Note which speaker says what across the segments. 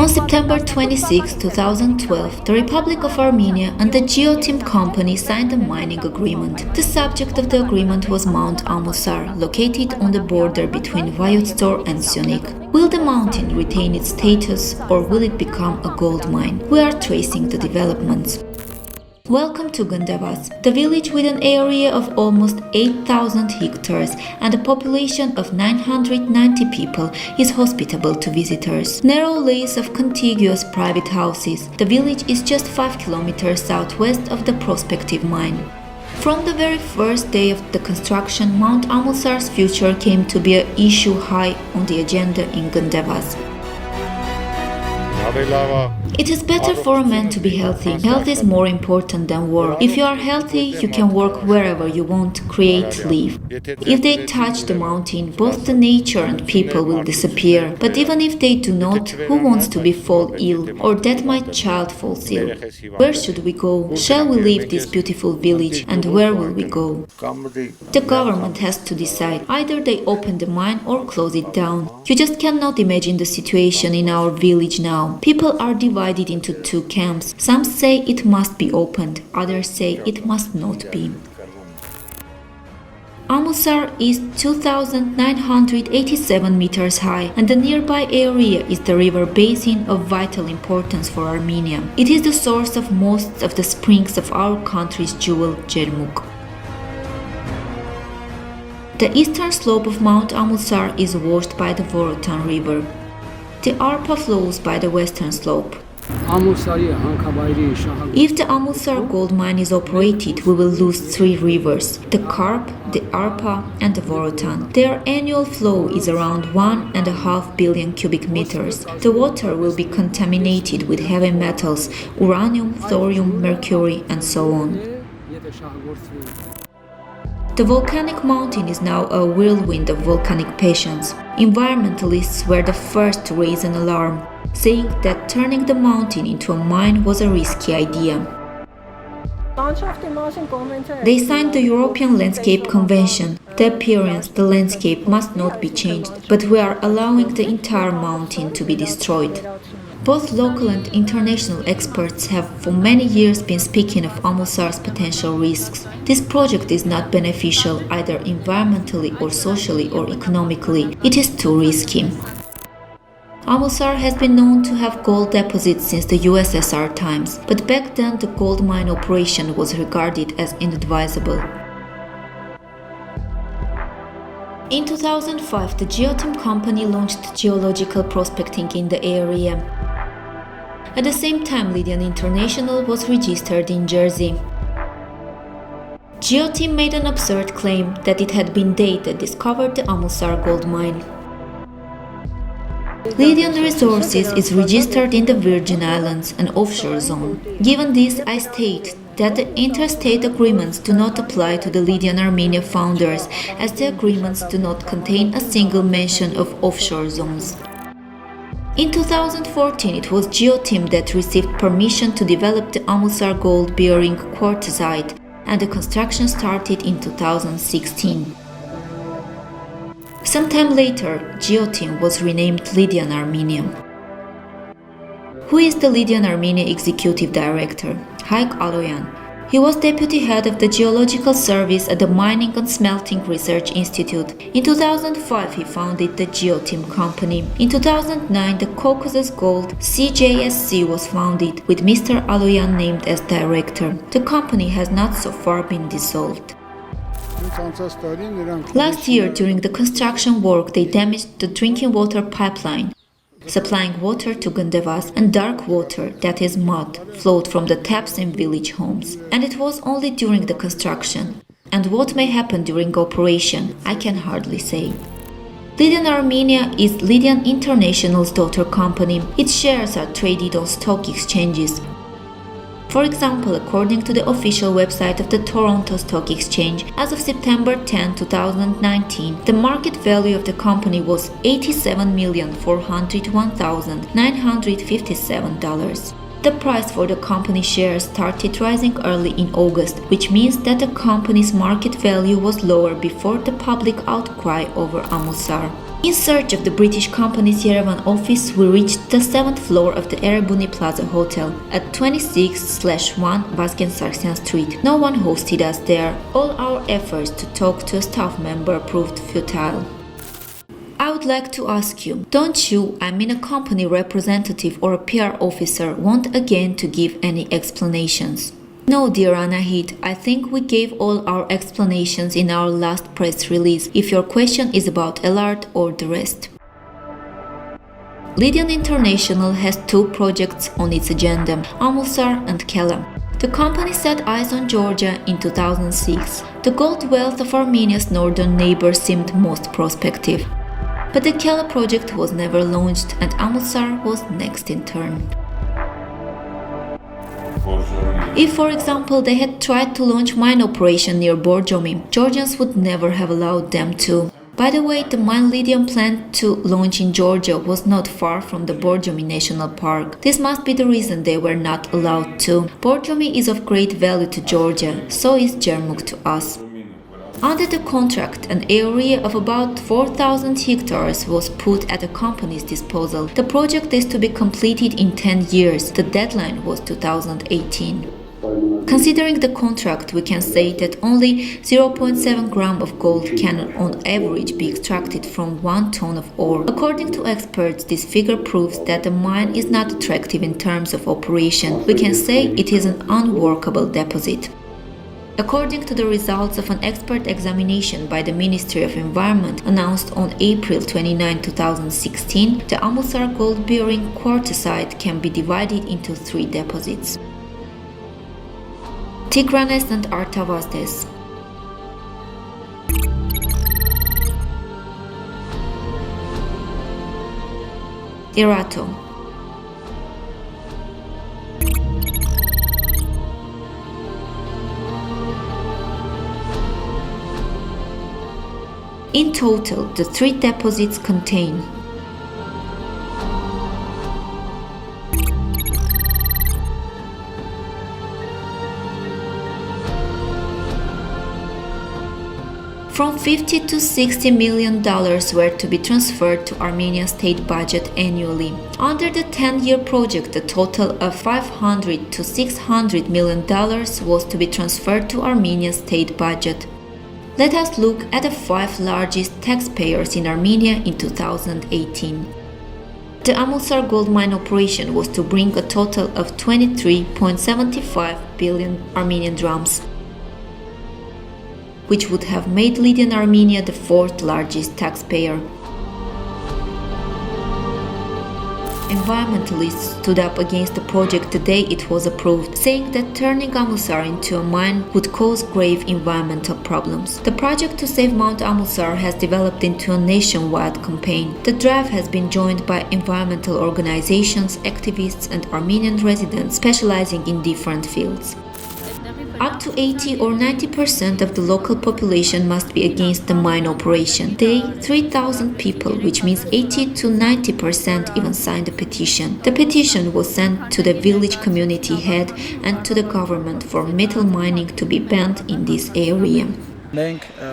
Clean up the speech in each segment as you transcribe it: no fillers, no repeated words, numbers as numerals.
Speaker 1: On September 26, 2012, the Republic of Armenia and the Geotim company signed a mining agreement. The subject of the agreement was Mount Amulsar, located on the border between Vayutstor and Syunik. Will the mountain retain its status or will it become a gold mine? We are tracing the developments. Welcome to Gndevaz, the village with an area of almost 8,000 hectares and a population of 990 people is hospitable to visitors. Narrow lanes of contiguous private houses, the village is just 5 kilometers southwest of the prospective mine. From the very first day of the construction, Mount Amulsar's future came to be an issue high on the agenda in Gndevaz. It is better for a man to be healthy. Health is more important than work. If you are healthy, you can work wherever you want, create, live. If they touch the mountain, both the nature and people will disappear. But even if they do not, who wants to fall ill or that my child falls ill? Where should we go? Shall we leave this beautiful village and where will we go? The government has to decide. Either they open the mine or close it down. You just cannot imagine the situation in our village now. People are divided into two camps. Some say it must be opened, others say it must not be. Amulsar is 2,987 meters high and the nearby area is the river basin of vital importance for Armenia. It is the source of most of the springs of our country's jewel, Jermuk. The eastern slope of Mount Amulsar is washed by the Vorotan River. The Arpa flows by the western slope. If the Amulsar gold mine is operated, we will lose 3 rivers, the Karp, the Arpa and the Vorotan. Their annual flow is around 1.5 billion cubic meters. The water will be contaminated with heavy metals, uranium, thorium, mercury and so on. The volcanic mountain is now a whirlwind of volcanic patients. Environmentalists were the first to raise an alarm, saying that turning the mountain into a mine was a risky idea. They signed the European Landscape Convention. The appearance, the landscape must not be changed, but we are allowing the entire mountain to be destroyed. Both local and international experts have for many years been speaking of Amulsar's potential risks. This project is not beneficial either environmentally or socially or economically. It is too risky. Amulsar has been known to have gold deposits since the USSR times, but back then the gold mine operation was regarded as inadvisable. In 2005, the Geotim company launched geological prospecting in the area. At the same time, Lydian International was registered in Jersey. Geotim made an absurd claim that it had been they that discovered the Amulsar gold mine. Lydian Resources is registered in the Virgin Islands, an offshore zone. Given this, I state that the interstate agreements do not apply to the Lydian Armenia founders, as the agreements do not contain a single mention of offshore zones. In 2014, it was Geotim that received permission to develop the Amulsar gold-bearing quartzite, and the construction started in 2016. Sometime later, Geotim was renamed Lydian Armenia. Who is the Lydian Armenia Executive Director? Haik Aloyan. He was deputy head of the Geological Service at the Mining and Smelting Research Institute. In 2005, he founded the Geotim company. In 2009, the Caucasus Gold CJSC was founded, with Mr. Aloyan named as director. The company has not so far been dissolved. Last year, during the construction work, they damaged the drinking water pipeline, supplying water to Gndevaz, and dark water, that is mud, flowed from the taps in village homes. And it was only during the construction. And what may happen during operation, I can hardly say. Lydian Armenia is Lydian International's daughter company. Its shares are traded on stock exchanges. For example, according to the official website of the Toronto Stock Exchange, as of September 10, 2019, the market value of the company was $87,401,957. The price for the company shares started rising early in August, which means that the company's market value was lower before the public outcry over Amulsar. In search of the British company's Yerevan office, we reached the 7th floor of the Erebuni Plaza Hotel at 26/1 Vasgen Sargsyan Street. No one hosted us there. All our efforts to talk to a staff member proved futile. I would like to ask you, don't you, I mean a company representative or a PR officer, want again to give any explanations? No, dear Anahit, I think we gave all our explanations in our last press release, if your question is about Elard or the rest. Lydian International has two projects on its agenda, Amulsar and Kelam. The company set eyes on Georgia in 2006. The gold wealth of Armenia's northern neighbor seemed most prospective. But the Kela project was never launched and Amulsar was next in turn. If, for example, they had tried to launch mine operation near Borjomi, Georgians would never have allowed them to. By the way, the mine Lydian planned to launch in Georgia was not far from the Borjomi National Park. This must be the reason they were not allowed to. Borjomi is of great value to Georgia, so is Jermuk to us. Under the contract, an area of about 4,000 hectares was put at the company's disposal. The project is to be completed in 10 years. The deadline was 2018. Considering the contract, we can say that only 0.7 gram of gold can on average be extracted from 1 ton of ore. According to experts, this figure proves that the mine is not attractive in terms of operation. We can say it is an unworkable deposit. According to the results of an expert examination by the Ministry of Environment announced on April 29, 2016, the Amulsar gold-bearing quartzite can be divided into 3 deposits: Tigranes and Artavasdes. Erato. In total, the 3 deposits contain from $50 to $60 million were to be transferred to Armenia's state budget annually. Under the 10-year project, the total of $500 to $600 million was to be transferred to Armenia's state budget. Let us look at the 5 largest taxpayers in Armenia in 2018. The Amulsar gold mine operation was to bring a total of 23.75 billion Armenian drams, which would have made Lydian Armenia the 4th largest taxpayer. Environmentalists stood up against the project the day it was approved, saying that turning Amulsar into a mine would cause grave environmental problems. The project to save Mount Amulsar has developed into a nationwide campaign. The drive has been joined by environmental organizations, activists, and Armenian residents specializing in different fields. Up to 80 or 90% of the local population must be against the mine operation. They, 3,000 people, which means 80 to 90% even signed a petition. The petition was sent to the village community head and to the government for metal mining to be banned in this area.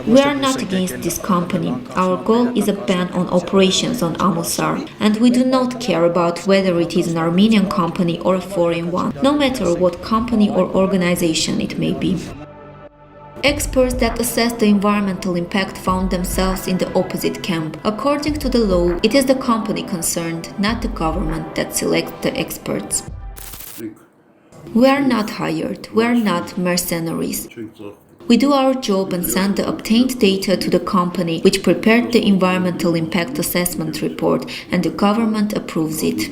Speaker 1: We are not against this company. Our goal is a ban on operations on Amulsar, and we do not care about whether it is an Armenian company or a foreign one, no matter what company or organization it may be. Experts that assess the environmental impact found themselves in the opposite camp. According to the law, it is the company concerned, not the government, that selects the experts. We are not hired. We are not mercenaries. We do our job and send the obtained data to the company, which prepared the environmental impact assessment report, and the government approves it.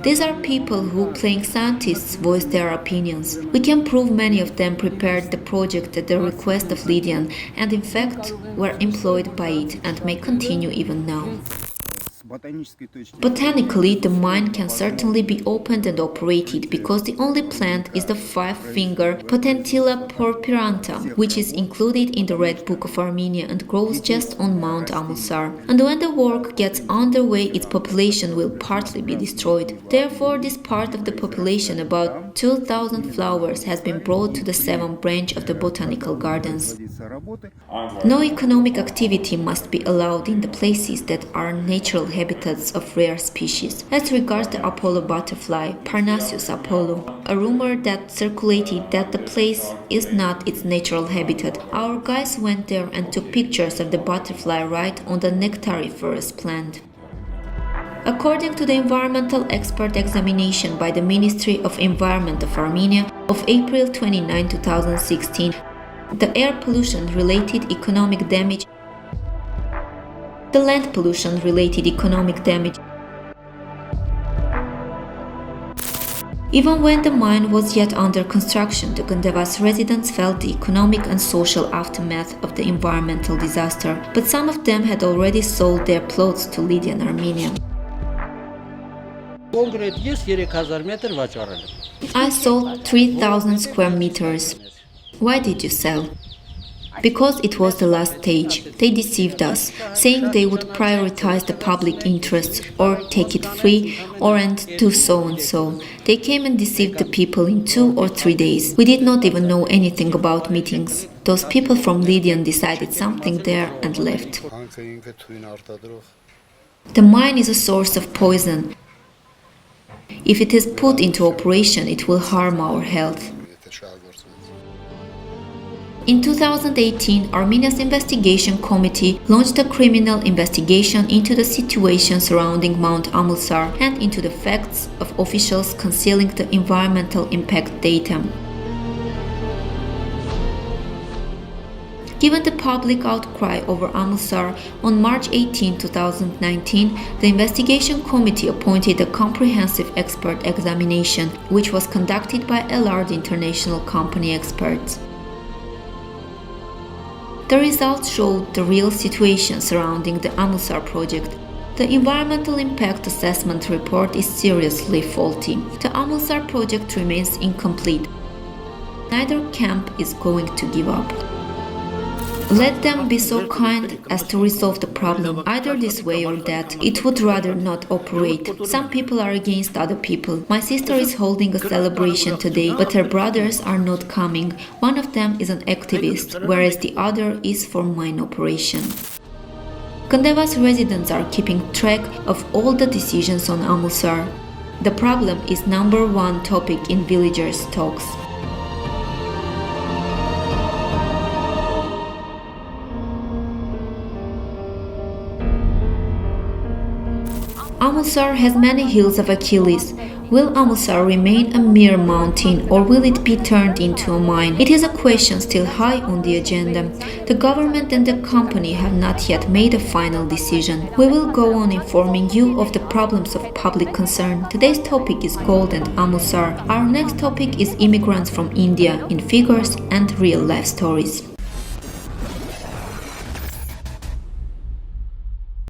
Speaker 1: These are people who, playing scientists, voice their opinions. We can prove many of them prepared the project at the request of Lydian, and in fact were employed by it and may continue even now. Botanically, the mine can certainly be opened and operated because the only plant is the five-finger Potentilla purpuranta, which is included in the Red Book of Armenia and grows just on Mount Amulsar. And when the work gets underway, its population will partly be destroyed. Therefore, this part of the population, about 2,000 flowers, has been brought to the 7th branch of the botanical gardens. No economic activity must be allowed in the places that are natural habitats of rare species. As regards the Apollo butterfly, Parnassus apollo, a rumor that circulated that the place is not its natural habitat. Our guys went there and took pictures of the butterfly right on the nectariferous plant. According to the environmental expert examination by the Ministry of Environment of Armenia of April 29, 2016, the air pollution-related economic damage, the land pollution-related economic damage. Even when the mine was yet under construction, the Gndevaz residents felt the economic and social aftermath of the environmental disaster, but some of them had already sold their plots to Lydian Armenia. I sold 3,000 square meters. Why did you sell? Because it was the last stage. They deceived us, saying they would prioritize the public interests or take it free and do so and so. They came and deceived the people in 2 or 3 days. We did not even know anything about meetings. Those people from Lydian decided something there and left. The mine is a source of poison. If it is put into operation, it will harm our health. In 2018, Armenia's investigation committee launched a criminal investigation into the situation surrounding Mount Amulsar and into the facts of officials concealing the environmental impact data. Given the public outcry over Amulsar, on March 18, 2019, the investigation committee appointed a comprehensive expert examination, which was conducted by a large international company experts. The results showed the real situation surrounding the Amulsar project. The environmental impact assessment report is seriously faulty. The Amulsar project remains incomplete. Neither camp is going to give up. Let them be so kind as to resolve the problem, either this way or that. It would rather not operate. Some people are against other people. My sister is holding a celebration today, but her brothers are not coming. One of them is an activist, whereas the other is for mine operation. Gndevaz residents are keeping track of all the decisions on Amulsar. The problem is #1 topic in villagers' talks. Amulsar has many hills of Achilles. Will Amulsar remain a mere mountain or will it be turned into a mine? It is a question still high on the agenda. The government and the company have not yet made a final decision. We will go on informing you of the problems of public concern. Today's topic is gold and Amulsar. Our next topic is immigrants from India in figures and real life stories.